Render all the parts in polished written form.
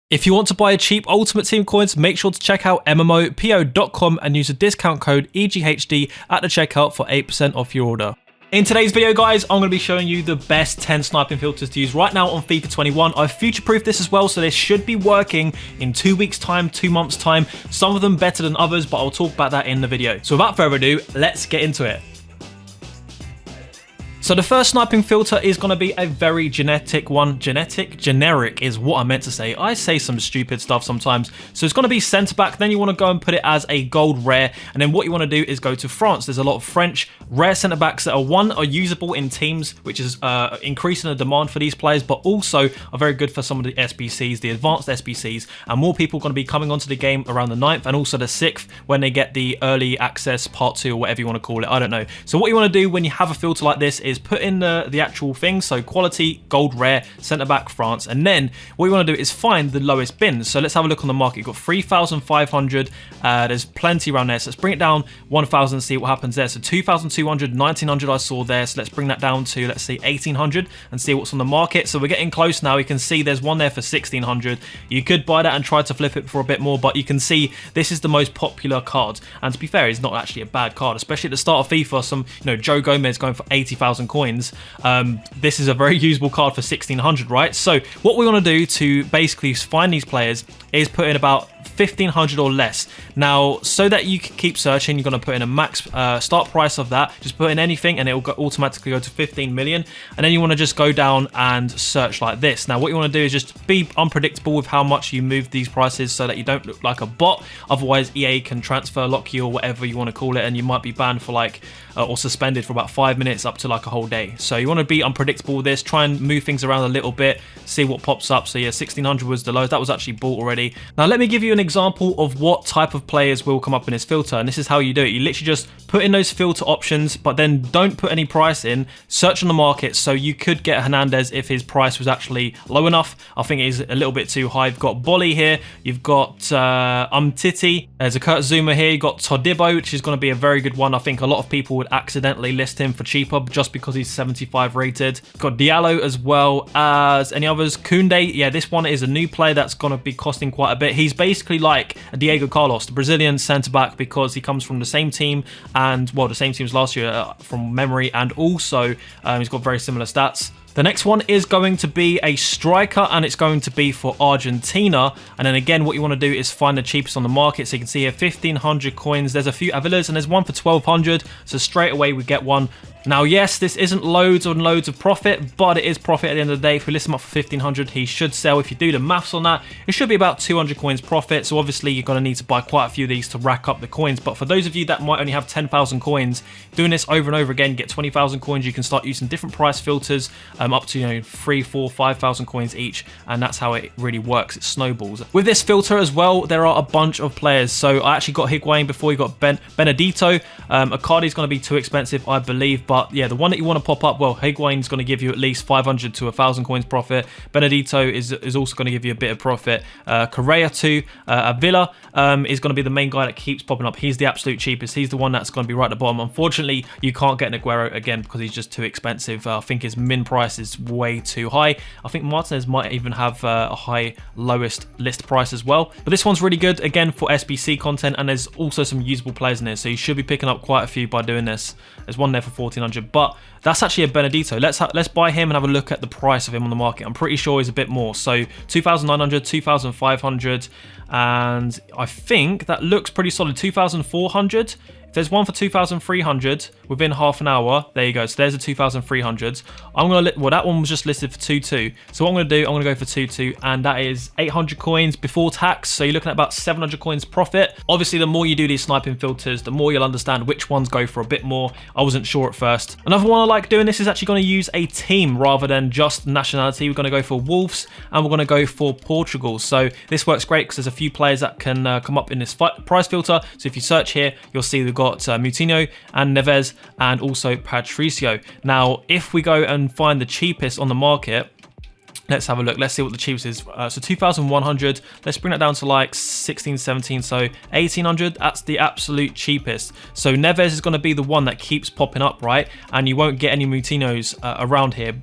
If you want to buy cheap Ultimate Team coins, make sure to check out MMOPO.com and use the discount code EGHD at the checkout for 8% off your order. In today's video, guys, I'm going to be showing you the best 10 sniping filters to use right now on FIFA 21. I've future-proofed this as well, so this should be working in 2 weeks' time, 2 months' time. Some of them better than others, but I'll talk about that in the video. So without further ado, let's get into it. So the first sniping filter is going to be a very generic is what I meant to say. I say some stupid stuff sometimes. So it's going to be centre back, then you want to go and put it as a gold rare, and then what you want to do is go to France. There's a lot of French rare centre backs that are usable in teams, which is increasing the demand for these players, but also are very good for some of the SBCs, the advanced SBCs, and more people are going to be coming onto the game around the 9th and also the 6th when they get the early access part 2 or whatever you want to call it. I don't know. So what you want to do when you have a filter like this is put in the actual thing, so quality, gold rare, centre back, France, and then what you want to do is find the lowest bins. So let's have a look on the market. You've got 3,500, there's plenty around there, so let's bring it down 1,000 and see what happens there. So 2,200, 1,900 I saw there, so let's bring that down to, let's see, 1,800 and see what's on the market. So we're getting close now. You can see there's one there for 1,600. You could buy that and try to flip it for a bit more, but you can see this is the most popular card, and to be fair, it's not actually a bad card, especially at the start of FIFA. Some, Joe Gomez going for 80,000 coins. This is a very usable card for 1,600, right? So what we want to do to basically find these players is put in about 1,500 or less. Now, so that you can keep searching, you're going to put in a max start price of that. Just put in anything and it will automatically go to 15 million. And then you want to just go down and search like this. Now, what you want to do is just be unpredictable with how much you move these prices so that you don't look like a bot. Otherwise, EA can transfer lock you or whatever you want to call it, and you might be banned for or suspended for about 5 minutes up to like a whole day. So you want to be unpredictable with this. Try and move things around a little bit, see what pops up. So yeah, 1,600 was the lowest. That was actually bought already. Now let me give you an example of what type of players will come up in this filter, and this is how you do it. You literally just put in those filter options, but then don't put any price in. Search on the market. So you could get Hernandez if his price was actually low enough. I think it is a little bit too high. You've got Bolly here. You've got Umtiti. There's a Kurt Zuma here. You've got Todibo, which is going to be a very good one. I think a lot of people would accidentally list him for cheaper just because he's 75 rated. Got Diallo as well as any others. Koundé, yeah, this one is a new player that's going to be costing quite a bit. He's basically like a Diego Carlos, the Brazilian centre-back, because he comes from the same team and, well, the same team as last year from memory, and also he's got very similar stats. The next one is going to be a striker, and it's going to be for Argentina. And then again, what you want to do is find the cheapest on the market. So you can see here 1,500 coins. There's a few Avilas, and there's one for 1,200. So straight away we get one. Now, yes, this isn't loads and loads of profit, but it is profit at the end of the day. If we list him up for 1,500, he should sell. If you do the maths on that, it should be about 200 coins profit. So obviously you're going to need to buy quite a few of these to rack up the coins. But for those of you that might only have 10,000 coins, doing this over and over again, get 20,000 coins, you can start using different price filters up to 3, 4, 5,000 coins each, and that's how it really works. It snowballs. With this filter as well, there are a bunch of players. So I actually got Higuain before. You got Benedito. Icardi's going to be too expensive, I believe. But yeah, the one that you want to pop up, well, Higuain's going to give you at least 500 to 1,000 coins profit. Benedito is also going to give you a bit of profit. Correa too. Avila is going to be the main guy that keeps popping up. He's the absolute cheapest. He's the one that's going to be right at the bottom. Unfortunately, you can't get an Aguero again because he's just too expensive. I think his min price is way too high. I think Martinez might even have a high lowest list price as well. But this one's really good, again, for SBC content, and there's also some usable players in there. So you should be picking up quite a few by doing this. There's one there for 1,400, but that's actually a Benedito. Let's buy him and have a look at the price of him on the market. I'm pretty sure he's a bit more. So 2,900, 2,500, and I think that looks pretty solid. 2,400. If there's one for 2,300 within half an hour, there you go. So there's a 2,300. Well, that one was just listed for 2.2. So what I'm going to do, I'm going to go for 2.2, and that is 800 coins before tax. So you're looking at about 700 coins profit. Obviously, the more you do these sniping filters, the more you'll understand which ones go for a bit more. I wasn't sure at first. Another one I like doing this is actually going to use a team rather than just nationality. We're going to go for Wolves, and we're going to go for Portugal. So this works great because there's a few players that can come up in this price filter. So if you search here, you'll see we've got Moutinho and Neves and also Patricio. Now, if we go and find the cheapest on the market, let's have a look. Let's see what the cheapest is. So 2,100. Let's bring that down to like 16, 17. So 1,800. That's the absolute cheapest. So Neves is going to be the one that keeps popping up, right? And you won't get any Moutinhos around here.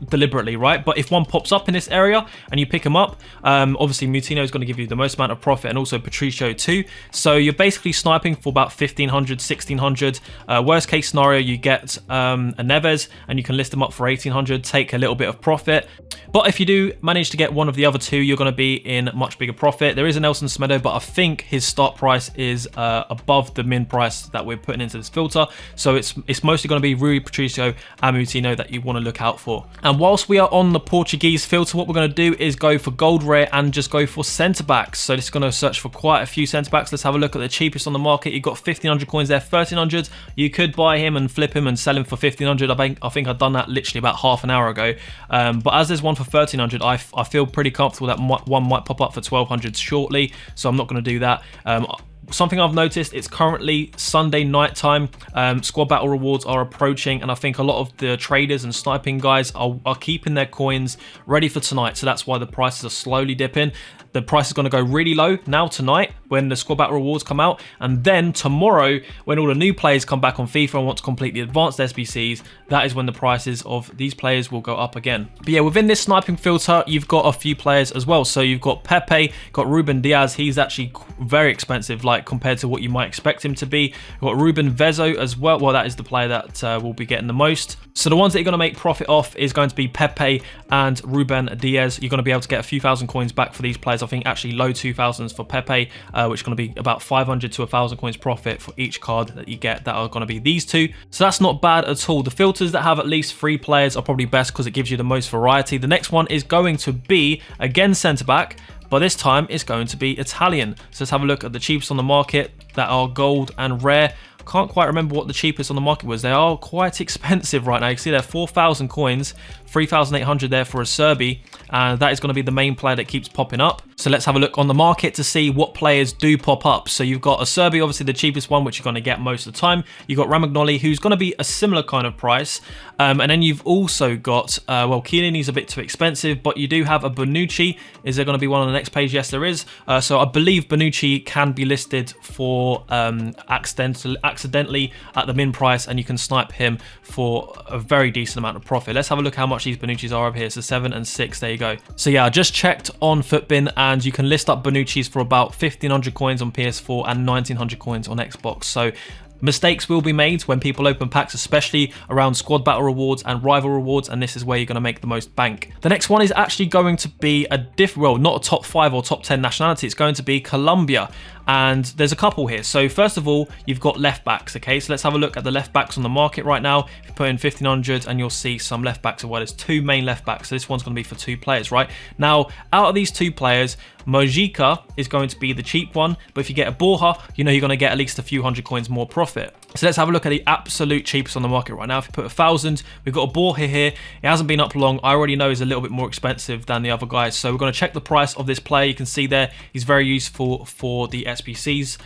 deliberately, right? But if one pops up in this area and you pick him up, obviously Moutinho is going to give you the most amount of profit, and also Patricio too. So you're basically sniping for about 1500, 1600. Worst case scenario, you get a Neves and you can list them up for 1800, take a little bit of profit. But if you do manage to get one of the other two, you're going to be in much bigger profit. There is a Nelson Semedo, but I think his start price is above the min price that we're putting into this filter. So it's mostly going to be Rui Patricio and Moutinho that you want to look out for. And whilst we are on the Portuguese filter, what we're going to do is go for gold rare and just go for centre backs. So this is going to search for quite a few centre backs. Let's have a look at the cheapest on the market. You've got 1500 coins there, 1300. You could buy him and flip him and sell him for 1500. I think I've done that literally about half an hour ago. But as there's one for 1300, I feel pretty comfortable that one might pop up for 1200 shortly. So I'm not going to do that. Something I've noticed, it's currently Sunday night time. Squad battle rewards are approaching, and I think a lot of the traders and sniping guys are keeping their coins ready for tonight. So that's why the prices are slowly dipping. The price is going to go really low now tonight when the squad battle rewards come out, and then tomorrow when all the new players come back on FIFA and want to complete the advanced SBCs, that is when the prices of these players will go up again. But yeah, within this sniping filter, you've got a few players as well. So you've got Pepe, got Ruben Diaz. He's actually very expensive, like compared to what you might expect him to be. You've got Ruben Vezo as well. Well, that is the player that will be getting the most. So the ones that you're going to make profit off is going to be Pepe and Ruben Diaz. You're going to be able to get a few thousand coins back for these players. I think actually low 2000s for Pepe, which is going to be about 500 to 1000 coins profit for each card that you get that are going to be these two. So that's not bad at all. The filters that have at least 3 players are probably best because it gives you the most variety. The next one is going to be, again, centre back, but this time it's going to be Italian. So let's have a look at the cheapest on the market that are gold and rare. Can't quite remember what the cheapest on the market was. They are quite expensive right now. You can see they're 4,000 coins, 3,800 there for a Serbi, and that is going to be the main player that keeps popping up. So let's have a look on the market to see what players do pop up. So you've got a Serbi, obviously the cheapest one, which you're going to get most of the time. You've got Ramagnoli, who's going to be a similar kind of price. And then you've also got, well, Chiellini's a bit too expensive, but you do have a Bonucci. Is there going to be one on the next page? Yes, there is. So I believe Bonucci can be listed for accidentally at the min price, and you can snipe him for a very decent amount of profit. Let's have a look how much these Bonucci's are over here. So 7 and 6, there you go. So yeah, I just checked on Footbin, and you can list up Bonucci's for about 1500 coins on PS4 and 1900 coins on Xbox. So mistakes will be made when people open packs, especially around squad battle rewards and rival rewards, and this is where you're going to make the most bank. The next one is actually going to be a different, well, not a top 5 or top 10 nationality. It's going to be Colombia, and there's a couple here. So first of all, you've got left backs. Okay, so let's have a look at the left backs on the market right now. If you put in 1500, and you'll see some left backs. Well, there's 2 main left backs, so this one's going to be for 2 players, right? Now, out of these 2 players, Mojica is going to be the cheap one, but if you get a Borja, you know you're going to get at least a few hundred coins more profit. So let's have a look at the absolute cheapest on the market right now. If you put 1000, we've got a Borja here. It hasn't been up long. I already know he's a little bit more expensive than the other guys, so we're going to check the price of this player. You can see there he's very useful for the SBCs,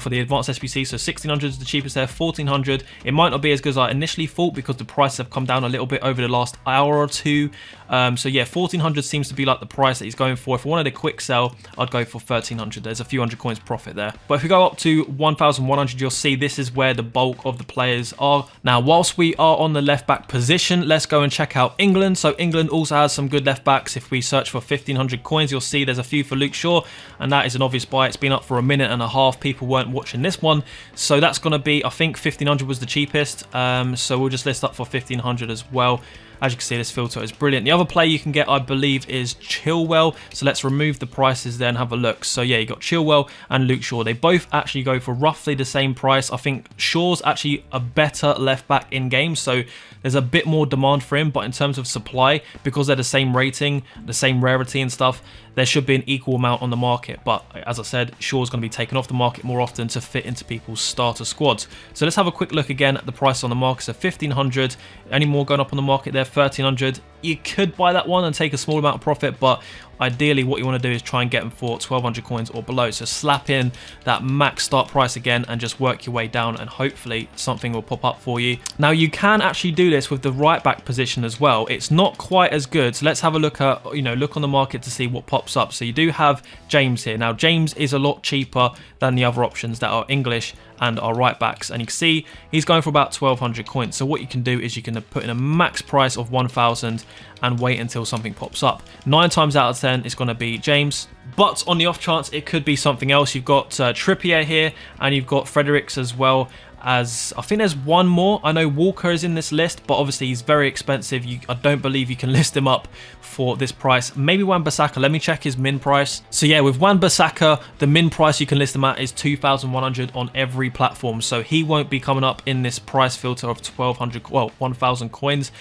for the advanced SBCs. So 1600 is the cheapest there, 1400. It might not be as good as I initially thought because the prices have come down a little bit over the last hour or two. So yeah, 1400 seems to be like the price that he's going for. If I wanted a quick sell, I'd go for 1300. There's a few hundred coins profit there. But if we go up to 1100, you'll see this is where the bulk of the players are. Now, whilst we are on the left back position, let's go and check out England. So England also has some good left backs. If we search for 1500 coins, you'll see there's a few for Luke Shaw, and that is an obvious buy. It's been up for a minute and a half. People weren't watching this one, so that's going to be, I think 1500 was the cheapest. So we'll just list up for 1500 as well. As you can see, this filter is brilliant. The other player you can get, I believe, is Chilwell. So let's remove the prices there and have a look. So yeah, you got Chilwell and Luke Shaw. They both actually go for roughly the same price. I think Shaw's actually a better left back in game, so there's a bit more demand for him. But in terms of supply, because they're the same rating, the same rarity and stuff, there should be an equal amount on the market. But as I said, Shaw's going to be taken off the market more often to fit into people's starter squads. So let's have a quick look again at the price on the market. So 1500, any more going up on the market there? 1300. You could buy that one and take a small amount of profit, but ideally what you want to do is try and get them for 1200 coins or below. So slap in that max start price again and just work your way down, and hopefully something will pop up for you. Now, you can actually do this with the right back position as well. It's not quite as good. So let's have a look at, look on the market to see what pops up. So you do have James here. Now, James is a lot cheaper than the other options that are English and our right backs. And you can see he's going for about 1200 coins. So what you can do is you can put in a max price of 1000 and wait until something pops up. 9 times out of 10 it's going to be James, but on the off chance it could be something else, you've got Trippier here, and you've got Fredericks as well. As I think there's one more. I know Walker is in this list, but obviously he's very expensive. I don't believe you can list him up for this price. Maybe Wan-Bissaka. Let me check his min price. So yeah, with Wan-Bissaka, the min price you can list him at is 2,100 on every platform. So he won't be coming up in this price filter of 1,200, well, 1,000 coins.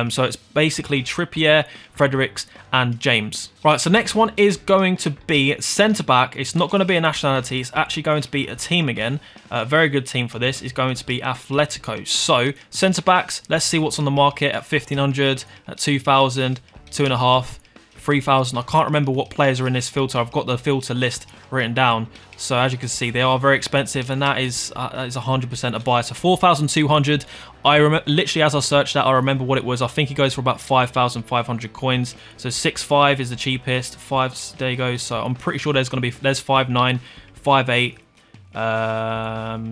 So it's basically Trippier, Fredericks, and James. Right, so next one is going to be centre back. It's not going to be a nationality. It's actually going to be a team again. Very good team for this. It's going to be Atletico. So centre backs, let's see what's on the market at 1,500, at 2,000, 2.5, 3,000. I can't remember what players are in this filter. I've got the filter list written down. So as you can see, they are very expensive, and that is 100% a buy. So 4,200. I remember literally as I searched that, I remember what it was. I think he goes for about 5,500 coins. So 6.5 is the cheapest. 5, there you go. So I'm pretty sure there's 5.9, 5.8,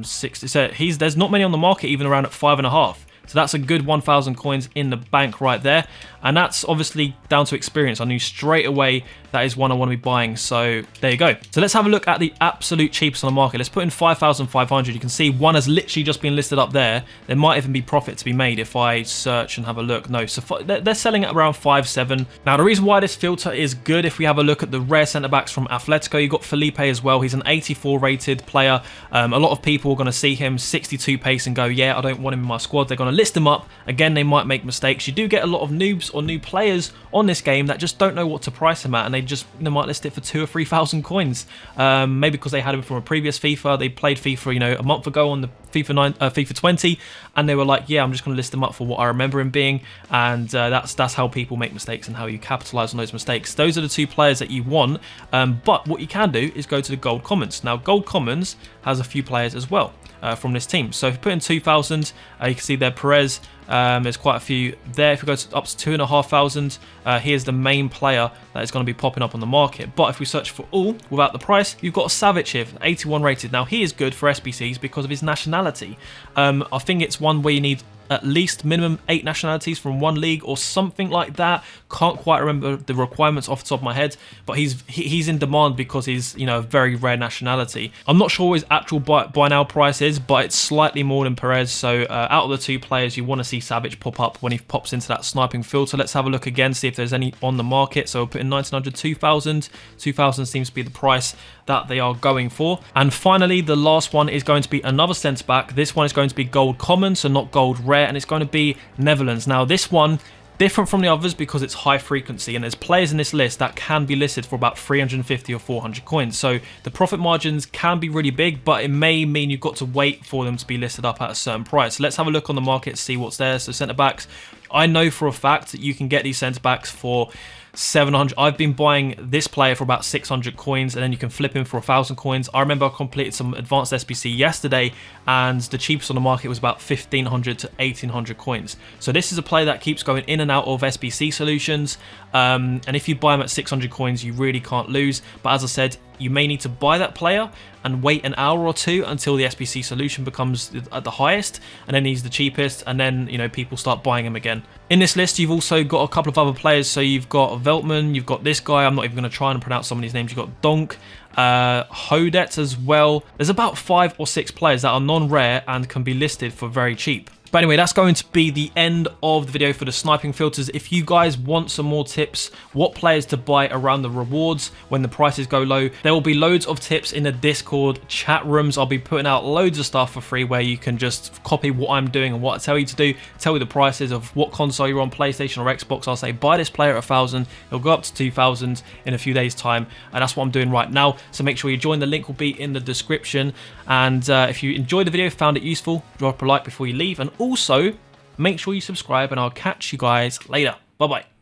6. So there's not many on the market even around at 5.5. So that's a good 1,000 coins in the bank right there. And that's obviously down to experience. I knew straight away that is one I want to be buying. So there you go. So let's have a look at the absolute cheapest on the market. Let's put in 5,500. You can see one has literally just been listed up there. There might even be profit to be made if I search and have a look. No, so they're selling at around 5.7. Now, the reason why this filter is good, if we have a look at the rare centre-backs from Atletico, you've got Felipe as well. He's an 84 rated player. A lot of people are going to see him 62 pace and go, yeah, I don't want him in my squad. They're going to list him up. Again, they might make mistakes. You do get a lot of noobs or new players on this game that just don't know what to price him at, and they might list it for 2,000 or 3,000 coins. Maybe because they had him from a previous FIFA. They played FIFA, a month ago on the FIFA 20, and they were like, yeah, I'm just going to list him up for what I remember him being. And that's how people make mistakes and how you capitalize on those mistakes. Those are the 2 players that you want. But what you can do is go to the gold commons. Now, gold commons has a few players as well from this team. So if you put in 2,000, you can see there Perez. There's quite a few there. If we go up to 2,500, here's the main player that is going to be popping up on the market. But if we search for all without the price, you've got Savic here, 81 rated. Now he is good for SBCs because of his nationality. I think it's one where you need at least minimum 8 nationalities from one league or something like that. Can't quite remember the requirements off the top of my head, but he's in demand because he's a very rare nationality. I'm not sure what his actual buy now price is, but it's slightly more than Perez. So out of the 2 players, you want to see Savic pop up when he pops into that sniping filter. Let's have a look again, see if there's any on the market. So we'll put in 1,900, 2,000. 2,000 seems to be the price that they are going for. And finally, the last one is going to be another centre back. This one is going to be gold common, so not gold rare, and it's going to be Netherlands. Now this one, different from the others because it's high frequency, and there's players in this list that can be listed for about 350 or 400 coins. So the profit margins can be really big, but it may mean you've got to wait for them to be listed up at a certain price. So let's have a look on the market, see what's there. So centre backs, I know for a fact that you can get these centre backs for 700. I've been buying this player for about 600 coins, and then you can flip him for 1,000 coins. I remember I completed some advanced SBC yesterday, and the cheapest on the market was about 1,500 to 1,800 coins. So this is a player that keeps going in and out of SBC solutions, and if you buy him at 600 coins, you really can't lose. But as I said, you may need to buy that player and wait an hour or 2 until the SBC solution becomes at the highest, and then he's the cheapest, and then people start buying him again. In this list, you've also got a couple of other players. So you've got Veltman, you've got this guy, I'm not even going to try and pronounce some of these names. You've got Donk, Hodet as well. There's about 5 or 6 players that are non-rare and can be listed for very cheap. But anyway, that's going to be the end of the video for the sniping filters. If you guys want some more tips, what players to buy around the rewards when the prices go low, there will be loads of tips in the Discord chat rooms. I'll be putting out loads of stuff for free where you can just copy what I'm doing and what I tell you to do, tell you the prices of what console you're on, PlayStation or Xbox. I'll say buy this player at 1,000, it'll go up to 2,000 in a few days time, and that's what I'm doing right now. So make sure you join. The link will be in the description, and if you enjoyed the video, found it useful, drop a like before you leave, and also make sure you subscribe, and I'll catch you guys later. Bye bye.